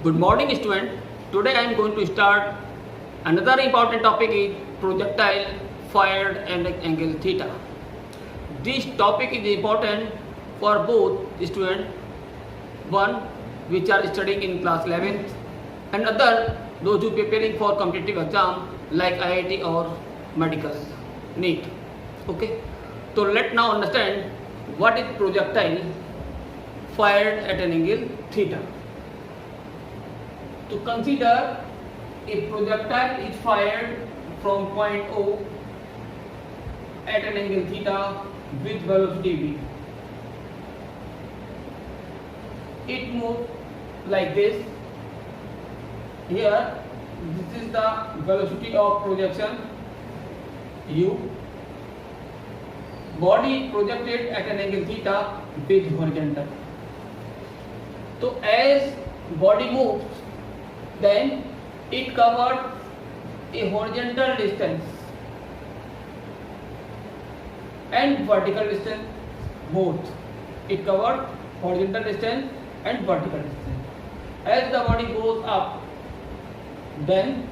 Good morning student. Today I am going to start another important topic is projectile fired at angle theta. This topic is important for both student one which are studying in class 11th and other those who preparing for competitive exam like IIT or medical NEET. Okay. So let now understand what is projectile fired at an angle theta. To consider a projectile is fired from point O at an angle theta with velocity v. It moves like this. Here, this is the velocity of projection u. Body is projected at an angle theta with horizontal. So as body moves, then it covers a horizontal distance and vertical distance both. It covers horizontal distance and vertical distance. As the body goes up, then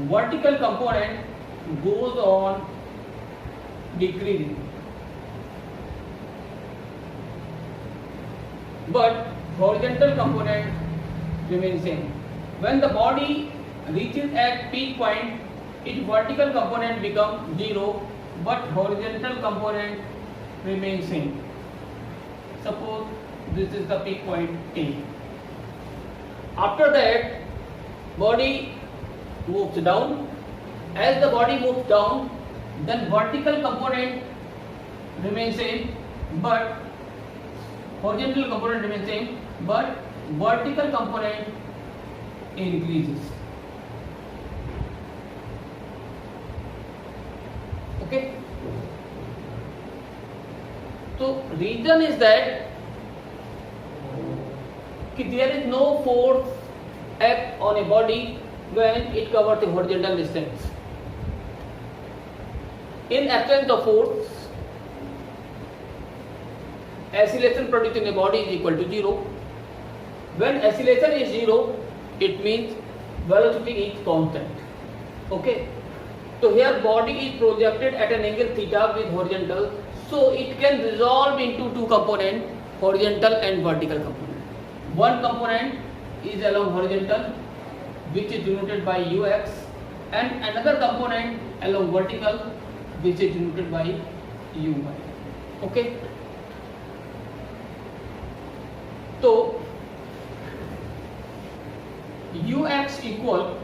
vertical component goes on decreasing, but horizontal component remains same. When the body reaches at peak point, its vertical component becomes 0, but horizontal component remains same. Suppose this is the peak point A. After that, body moves down. As the body moves down, then vertical component remains same, but horizontal component remains same, but vertical component increases. Okay. So reason is that there is no force act on a body when it covers the horizontal distance. In absence of force, acceleration produced in a body is equal to 0. When acceleration is 0, it means velocity is constant. Okay. So here body is projected at an angle theta with horizontal, so it can resolve into two components, horizontal and vertical component. One component is along horizontal, which is denoted by ux, and another component along vertical, which is denoted by uy. Okay. So ux equal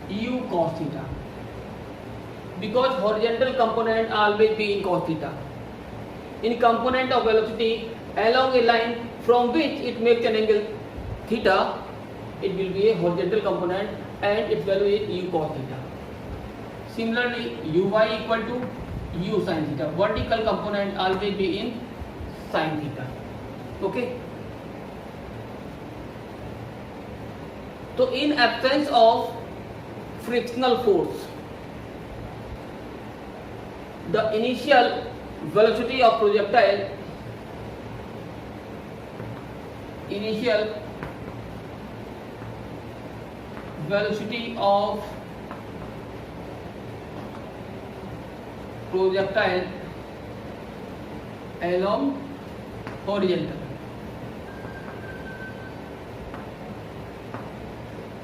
u cos theta, because horizontal component always be in cos theta. In component of velocity along a line from which it makes an angle theta, it will be a horizontal component and its value is u cos theta. Similarly, uy equal to u sin theta. Vertical component always be in sin theta. Okay. So in absence of frictional force, the initial velocity of projectile along horizontal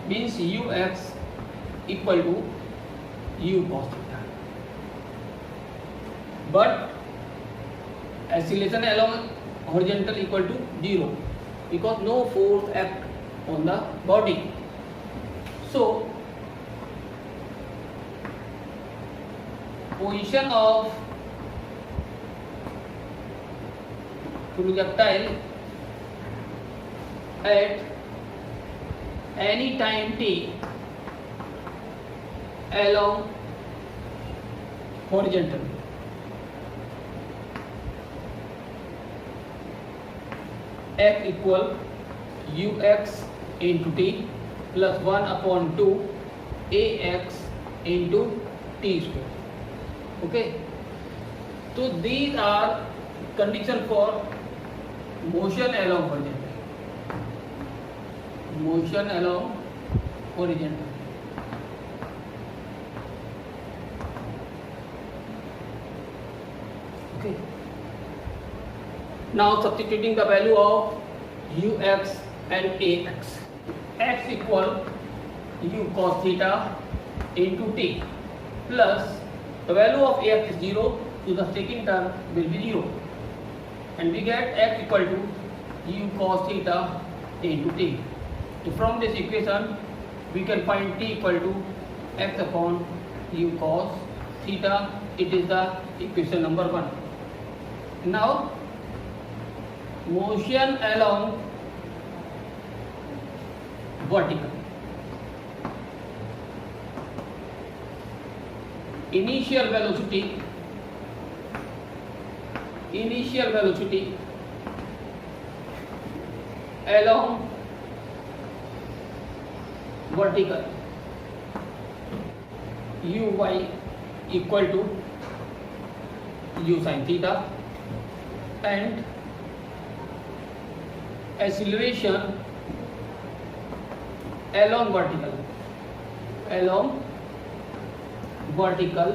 means ux equal to u cos theta, but acceleration along horizontal equal to 0 because no force act on the body. So position of projectile at any time t along horizontal f equal ux into t plus 1 upon 2 ax into t square. Okay. So these are condition for motion along horizontal. motion along horizontal. Okay. Now substituting the value of ux and ax. X equal u cos theta into t plus the value of ax is 0, so the second term will be 0, and we get x equal to u cos theta into t. So from this equation we can find t equal to x upon u cos theta. It is the equation number 1. Now motion along vertical. Initial velocity along vertical uy equal to u sin theta, and acceleration along vertical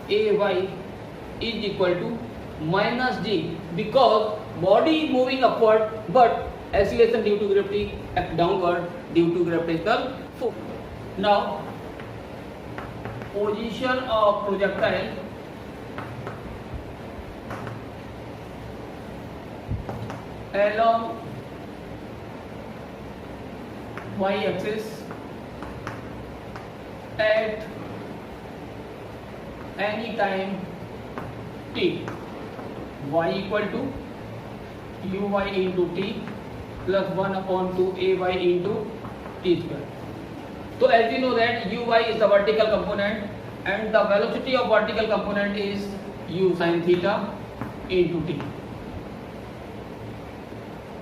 ay is equal to minus g, because body is moving upward but acceleration due to gravity downward due to gravitational force. Now position of projectile along y-axis at any time t, y equal to uy into t plus 1 upon 2 ay into t square. So as we know that uy is the vertical component and the velocity of vertical component is u sin theta into t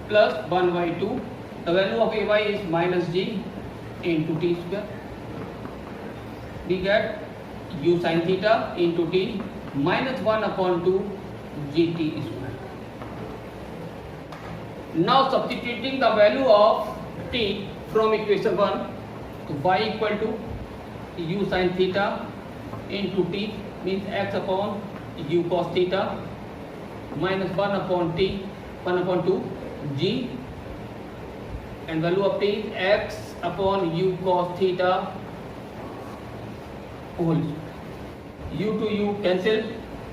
plus 1 by 2. The value of ay is minus g into t square. We get u sin theta into t minus 1 upon 2 gt square. Now substituting the value of t from equation 1, so y equal to u sin theta into t means x upon u cos theta minus 1 upon t 1 upon 2 g, and value of t is x upon u cos theta whole. U to u cancel,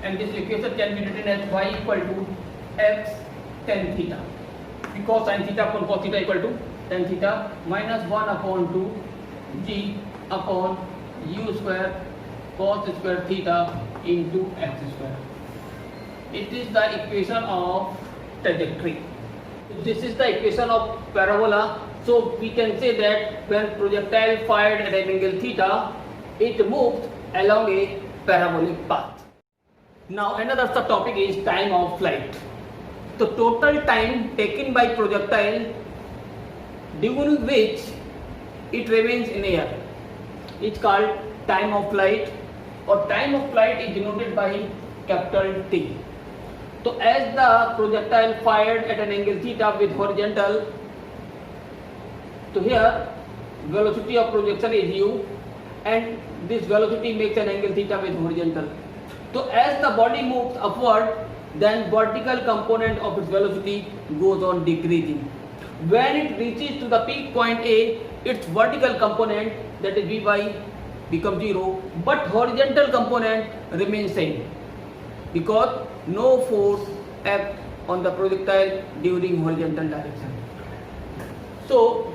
and this equation can be written as y equal to x tan theta, because sin theta upon cos theta equal to tan theta minus 1 upon 2 g upon u square cos square theta into x square. It is the equation of trajectory. This is the equation of parabola. So we can say that when projectile fired at an angle theta, it moves along a parabolic path. Now another subtopic is time of flight. The total time taken by projectile during which it remains in air is called time of flight, or time of flight is denoted by capital T. So as the projectile fired at an angle theta with horizontal, so here velocity of projection is u, and this velocity makes an angle theta with horizontal. So as the body moves upward, then vertical component of its velocity goes on decreasing. When it reaches to the peak point A, its vertical component, that is Vy, becomes 0, but horizontal component remains same, because no force acts on the projectile during horizontal direction. So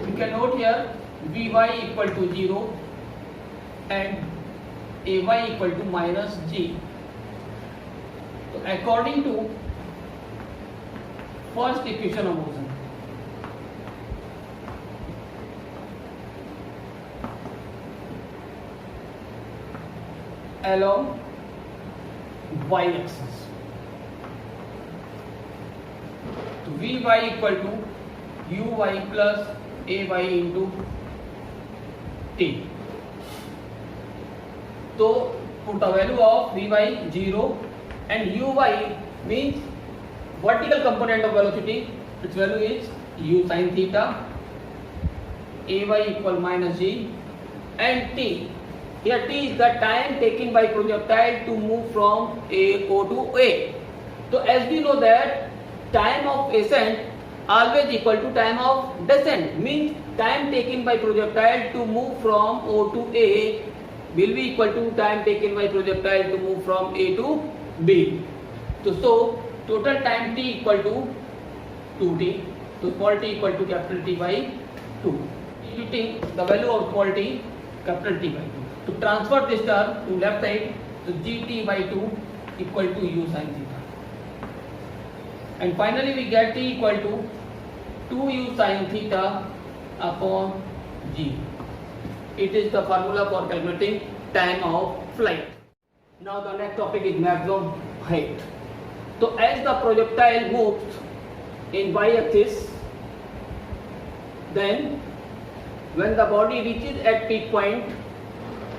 we can note here Vy equal to 0 and Ay equal to minus g. So according to first equation of motion, along y-axis, so Vy equal to uy plus ay into t. So put the value of Vy 0 and uy means vertical component of velocity, its value is u sin theta, ay equal minus g, and t. Here t is the time taken by projectile to move from O to A. So as we know that time of ascent always equal to time of descent, means time taken by projectile to move from O to A will be equal to time taken by projectile to move from A to B. So total time t equal to 2t. So small t equal to capital T by 2. Substituting the value of small t, capital T by 2. To transfer this term to left side, so gt by 2 equal to u sin theta. And finally we get t equal to 2u sin theta upon g. It is the formula for calculating time of flight. Now the next topic is maximum height. So as the projectile moves in y-axis, then when the body reaches at peak point,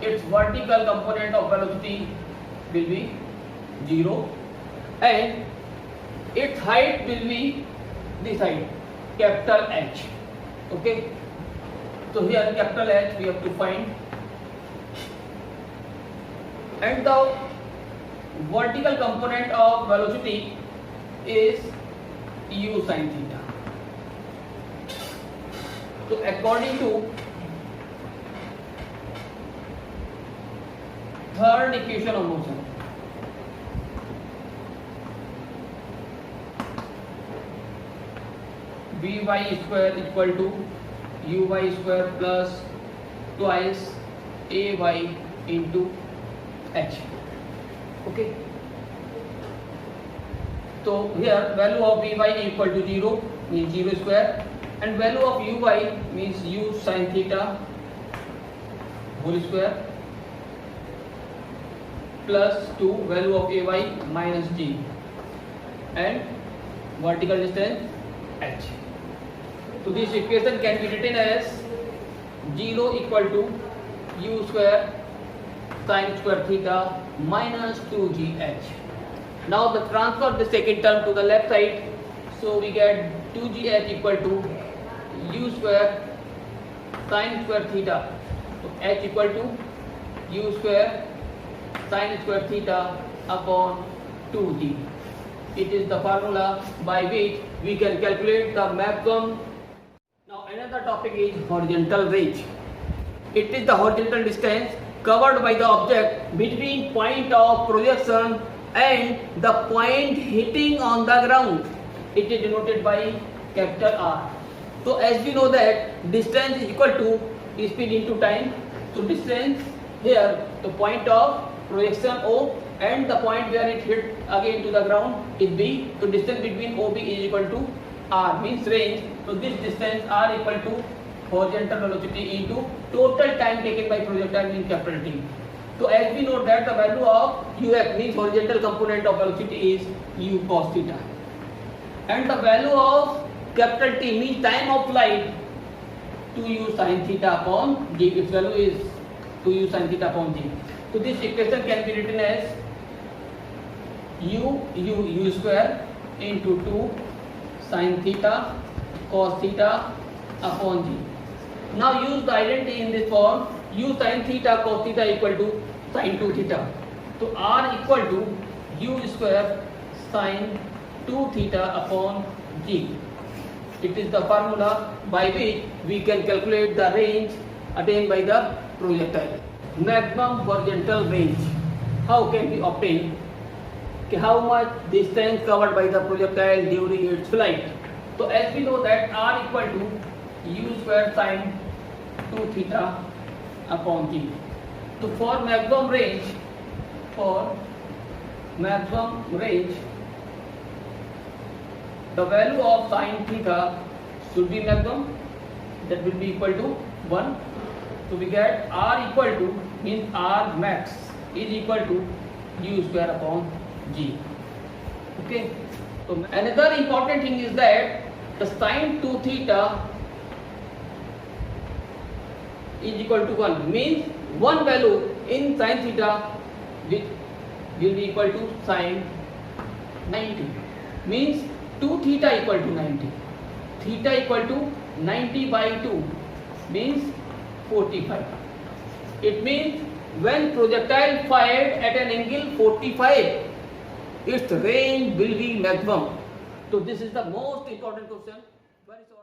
its vertical component of velocity will be 0 and its height will be this height, capital H. Okay, so here capital H we have to find, and the vertical component of velocity is u sin theta. So according to third equation of motion, Vy square equal to uy square plus twice ay into h. Okay, so here value of Vy equal to 0 means 0 square, and value of uy means u sin theta whole square plus 2 value of ay minus g, and vertical distance h. So this equation can be written as 0 equal to u square sin square theta minus 2gh. Now the transfer the second term to the left side, so we get 2gh equal to u square sin square theta, so h equal to u square sin square theta upon 2g. It is the formula by which we can calculate the maximum. Now another topic is horizontal range. It is the horizontal distance covered by the object between point of projection and the point hitting on the ground. It is denoted by capital R. So as we know that distance is equal to speed into time, so distance here the point of projection O and the point where it hit again to the ground is B. So distance between OB is equal to R, means range. So this distance R equal to horizontal velocity into total time taken by projectile means capital T. So as we know that the value of ux means horizontal component of velocity is u cos theta, and the value of capital T means time of flight 2u sin theta upon g. Its value is 2u sin theta upon g. So this equation can be written as u square into 2 sin theta cos theta upon g. Now use the identity in this form, u sin theta cos theta equal to sin 2 theta. So r equal to u square sin 2 theta upon g. It is the formula by which we can calculate the range attained by the projectile. Maximum horizontal range. How can we obtain? How much distance covered by the projectile during its flight? So as we know that r equal to u square sin 2 theta upon g. So for maximum range, the value of sin theta should be maximum, that will be equal to 1. So we get r equal to means r max is equal to u square upon g. Okay. So another important thing is that the sin 2 theta is equal to 1, means one value in sin theta which will be equal to sin 90, means 2 theta equal to 90. theta equal to 90 by 2 means 45. It means when projectile fired at an angle 45, its range will be maximum. So this is the most important question. Very short.